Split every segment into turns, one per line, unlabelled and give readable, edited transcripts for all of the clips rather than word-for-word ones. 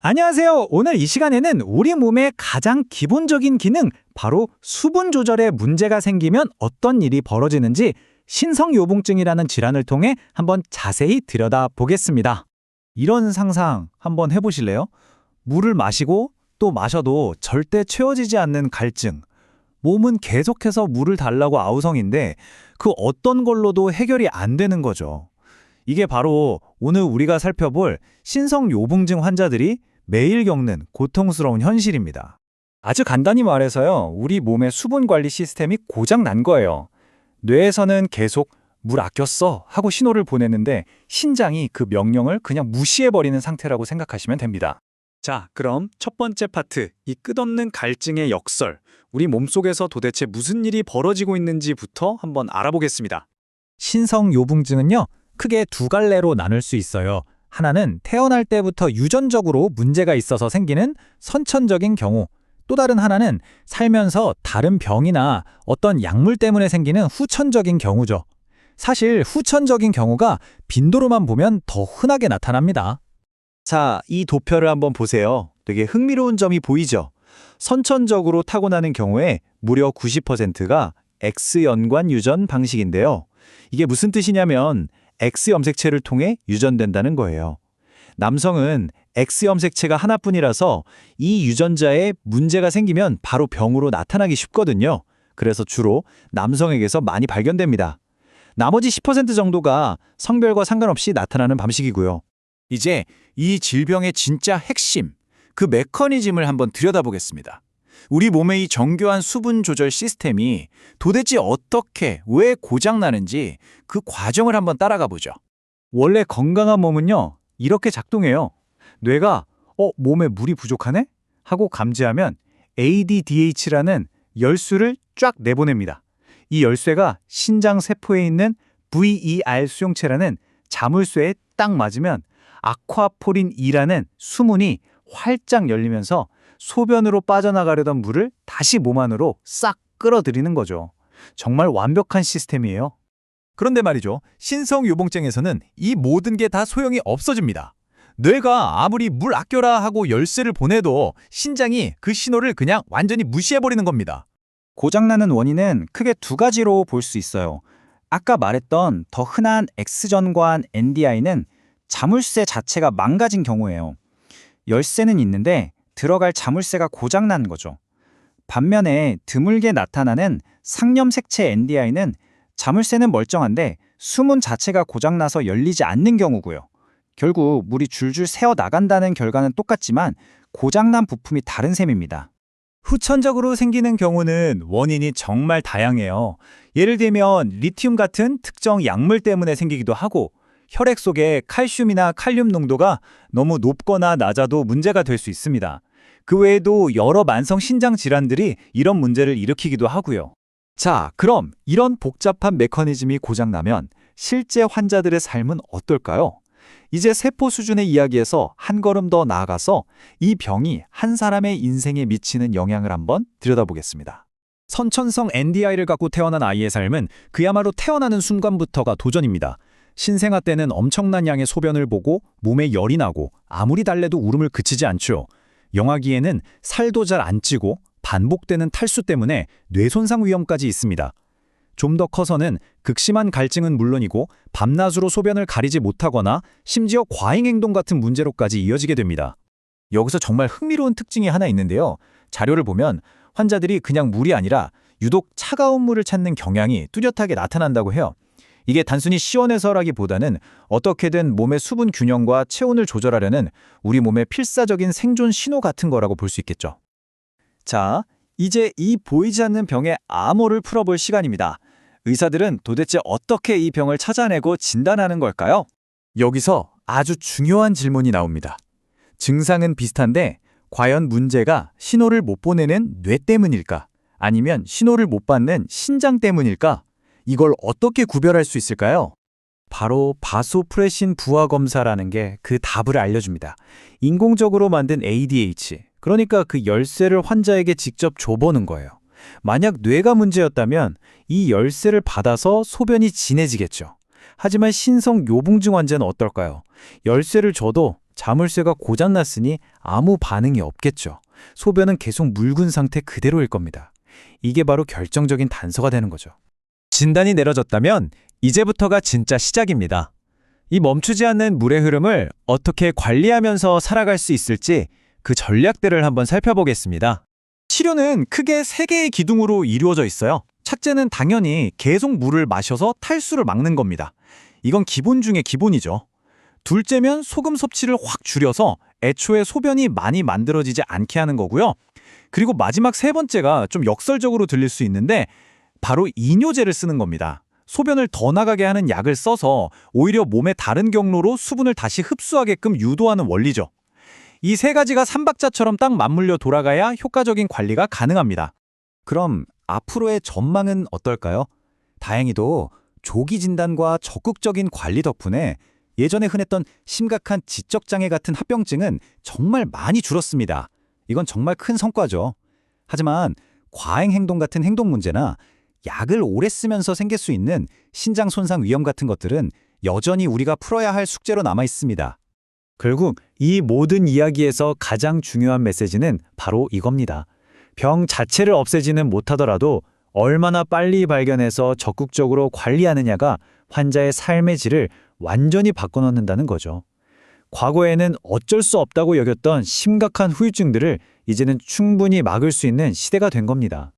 안녕하세요. 오늘 이 시간에는 우리 몸의 가장 기본적인 기능, 바로 수분 조절에 문제가 생기면 어떤 일이 벌어지는지 신성요봉증이라는 질환을 통해 한번 자세히 들여다보겠습니다. 이런 상상 한번 해보실래요? 물을 마시고 또 마셔도 절대 채워지지 않는 갈증. 몸은 계속해서 물을 달라고 아우성인데 그 어떤 걸로도 해결이 안 되는 거죠. 이게 바로 오늘 우리가 살펴볼 신성요봉증 환자들이 매일 겪는 고통스러운 현실입니다. 아주 간단히 말해서요, 우리 몸의 수분 관리 시스템이 고장 난 거예요. 뇌에서는 계속 물 아꼈어 하고 신호를 보내는데 신장이 그 명령을 그냥 무시해버리는 상태라고 생각하시면 됩니다. 자, 그럼 첫 번째 파트, 이 끝없는 갈증의 역설, 우리 몸속에서 도대체 무슨 일이 벌어지고 있는지부터 한번 알아보겠습니다. 신성요봉증은요, 크게 두 갈래로 나눌 수 있어요. 하나는 태어날 때부터 유전적으로 문제가 있어서 생기는 선천적인 경우, 또 다른 하나는 살면서 다른 병이나 어떤 약물 때문에 생기는 후천적인 경우죠. 사실 후천적인 경우가 빈도로만 보면 더 흔하게 나타납니다.
자, 이 도표를 한번 보세요. 되게 흥미로운 점이 보이죠? 선천적으로 타고나는 경우에 무려 90%가 X연관 유전 방식인데요. 이게 무슨 뜻이냐면 X 염색체를 통해 유전된다는 거예요. 남성은 X 염색체가 하나뿐이라서 이 유전자에 문제가 생기면 바로 병으로 나타나기 쉽거든요. 그래서 주로 남성에게서 많이 발견됩니다. 나머지 10% 정도가 성별과 상관없이 나타나는 방식이고요. 이제 이 질병의 진짜 핵심, 그 메커니즘을 한번 들여다보겠습니다. 우리 몸의 이 정교한 수분 조절 시스템이 도대체 어떻게, 왜 고장나는지 그 과정을 한번 따라가 보죠.
원래 건강한 몸은요, 이렇게 작동해요. 뇌가 몸에 물이 부족하네? 하고 감지하면 ADDH라는 열수를 쫙 내보냅니다. 이 열쇠가 신장 세포에 있는 VER 수용체라는 자물쇠에 딱 맞으면 아쿠아포린-E라는 수문이 활짝 열리면서 소변으로 빠져나가려던 물을 다시 몸 안으로 싹 끌어들이는 거죠. 정말 완벽한 시스템이에요.
그런데 말이죠. 신성요봉증에서는 이 모든 게 다 소용이 없어집니다. 뇌가 아무리 물 아껴라 하고 열쇠를 보내도 신장이 그 신호를 그냥 완전히 무시해버리는 겁니다.
고장나는 원인은 크게 두 가지로 볼 수 있어요. 아까 말했던 더 흔한 X전관 NDI는 자물쇠 자체가 망가진 경우예요. 열쇠는 있는데 들어갈 자물쇠가 고장난 거죠. 반면에 드물게 나타나는 상염색체 NDI는 자물쇠는 멀쩡한데 수문 자체가 고장나서 열리지 않는 경우고요. 결국 물이 줄줄 새어 나간다는 결과는 똑같지만 고장난 부품이 다른 셈입니다.
후천적으로 생기는 경우는 원인이 정말 다양해요. 예를 들면 리튬 같은 특정 약물 때문에 생기기도 하고 혈액 속에 칼슘이나 칼륨 농도가 너무 높거나 낮아도 문제가 될 수 있습니다. 그 외에도 여러 만성 신장 질환들이 이런 문제를 일으키기도 하고요. 자, 그럼 이런 복잡한 메커니즘이 고장나면 실제 환자들의 삶은 어떨까요? 이제 세포 수준의 이야기에서 한 걸음 더 나아가서 이 병이 한 사람의 인생에 미치는 영향을 한번 들여다보겠습니다.
선천성 NDI를 갖고 태어난 아이의 삶은 그야말로 태어나는 순간부터가 도전입니다. 신생아 때는 엄청난 양의 소변을 보고 몸에 열이 나고 아무리 달래도 울음을 그치지 않죠. 영아기에는 살도 잘 안 찌고 반복되는 탈수 때문에 뇌 손상 위험까지 있습니다. 좀 더 커서는 극심한 갈증은 물론이고 밤낮으로 소변을 가리지 못하거나 심지어 과잉 행동 같은 문제로까지 이어지게 됩니다.
여기서 정말 흥미로운 특징이 하나 있는데요. 자료를 보면 환자들이 그냥 물이 아니라 유독 차가운 물을 찾는 경향이 뚜렷하게 나타난다고 해요. 이게 단순히 시원해서라기보다는 어떻게든 몸의 수분 균형과 체온을 조절하려는 우리 몸의 필사적인 생존 신호 같은 거라고 볼 수 있겠죠. 자, 이제 이 보이지 않는 병의 암호를 풀어볼 시간입니다. 의사들은 도대체 어떻게 이 병을 찾아내고 진단하는 걸까요? 여기서 아주 중요한 질문이 나옵니다. 증상은 비슷한데 과연 문제가 신호를 못 보내는 뇌 때문일까? 아니면 신호를 못 받는 신장 때문일까? 이걸 어떻게 구별할 수 있을까요? 바로 바소프레신 부하 검사라는 게 그 답을 알려줍니다. 인공적으로 만든 ADH, 그러니까 그 열쇠를 환자에게 직접 줘보는 거예요. 만약 뇌가 문제였다면 이 열쇠를 받아서 소변이 진해지겠죠. 하지만 신성요봉증 환자는 어떨까요? 열쇠를 줘도 자물쇠가 고장났으니 아무 반응이 없겠죠. 소변은 계속 묽은 상태 그대로일 겁니다. 이게 바로 결정적인 단서가 되는 거죠. 진단이 내려졌다면 이제부터가 진짜 시작입니다. 이 멈추지 않는 물의 흐름을 어떻게 관리하면서 살아갈 수 있을지 그 전략들을 한번 살펴보겠습니다.
치료는 크게 3개의 기둥으로 이루어져 있어요. 첫째는 당연히 계속 물을 마셔서 탈수를 막는 겁니다. 이건 기본 중에 기본이죠. 둘째면 소금 섭취를 확 줄여서 애초에 소변이 많이 만들어지지 않게 하는 거고요. 그리고 마지막 3번째가 좀 역설적으로 들릴 수 있는데 바로 이뇨제를 쓰는 겁니다. 소변을 더 나가게 하는 약을 써서 오히려 몸의 다른 경로로 수분을 다시 흡수하게끔 유도하는 원리죠. 이 3가지가 삼박자처럼 딱 맞물려 돌아가야 효과적인 관리가 가능합니다.
그럼 앞으로의 전망은 어떨까요? 다행히도 조기 진단과 적극적인 관리 덕분에 예전에 흔했던 심각한 지적장애 같은 합병증은 정말 많이 줄었습니다. 이건 정말 큰 성과죠. 하지만 과행 행동 같은 행동 문제나 약을 오래 쓰면서 생길 수 있는 신장 손상 위험 같은 것들은 여전히 우리가 풀어야 할 숙제로 남아 있습니다. 결국 이 모든 이야기에서 가장 중요한 메시지는 바로 이겁니다. 병 자체를 없애지는 못하더라도 얼마나 빨리 발견해서 적극적으로 관리하느냐가 환자의 삶의 질을 완전히 바꿔놓는다는 거죠. 과거에는 어쩔 수 없다고 여겼던 심각한 후유증들을 이제는 충분히 막을 수 있는 시대가 된 겁니다.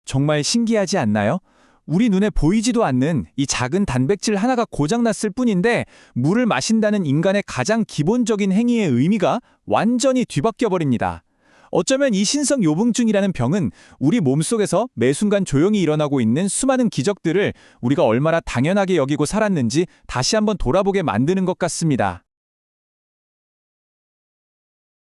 정말 신기하지 않나요? 우리 눈에 보이지도 않는 이 작은 단백질 하나가 고장났을 뿐인데 물을 마신다는 인간의 가장 기본적인 행위의 의미가 완전히 뒤바뀌어 버립니다. 어쩌면 이 신성 요붕증이라는 병은 우리 몸속에서 매 순간 조용히 일어나고 있는 수많은 기적들을 우리가 얼마나 당연하게 여기고 살았는지 다시 한번 돌아보게 만드는 것 같습니다.